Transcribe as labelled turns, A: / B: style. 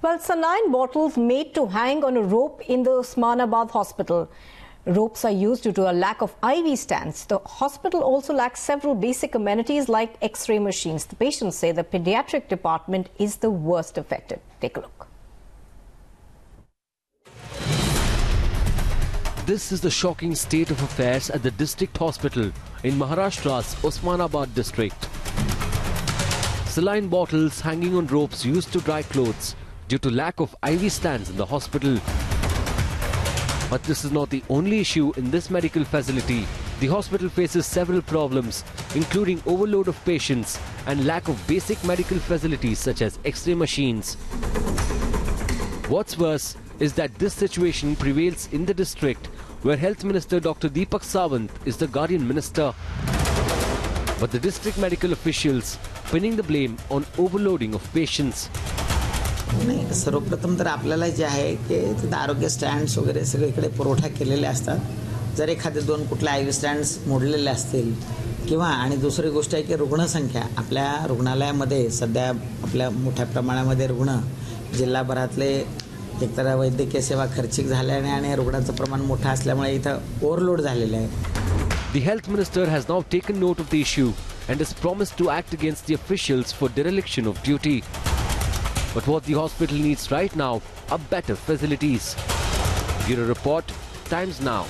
A: Well, saline bottles made to hang on a rope in the Osmanabad hospital. Ropes are used due to a lack of IV stands. The hospital also lacks several basic amenities like X-ray machines. The patients say the pediatric department is the worst affected. Take a look.
B: This is the shocking state of affairs at the district hospital in Maharashtra's Osmanabad district. Saline bottles hanging on ropes used to dry clothes due to lack of IV stands in the hospital. But this is not the only issue in this medical facility. The hospital faces several problems, including overload of patients and lack of basic medical facilities such as X-ray machines. What's worse is that this situation prevails in the district where Health Minister Dr. Deepak Sawant is the guardian minister. But the district medical officials pinning the blame on overloading of patients.
C: नाही, सर्वप्रथम तर आपल्याला जे आहे की तिथे आरोग्य stands वगैरे सगळीकडे पुरवठा केलेले असतात. जर एखादे दोन कुठले आयव्ही स्टँड्स मोडलेले असतील किंवा आणि दुसरी गोष्ट आहे की रुग्णसंख्या आपल्या रुग्णालयामध्ये सध्या आपल्या मोठ्या प्रमाणामध्ये रुग्ण जिल्हाभरातले एकतर वैद्यकीय सेवा खर्चिक झाल्याने आणि रुग्णांचं प्रमाण मोठं असल्यामुळे इथं ओव्हरलोड झालेलं आहे.
B: The health minister has now taken note of the issue and has promised to act against the officials for dereliction of duty. But what the hospital needs right now are better facilities. Bureau Report, Times Now.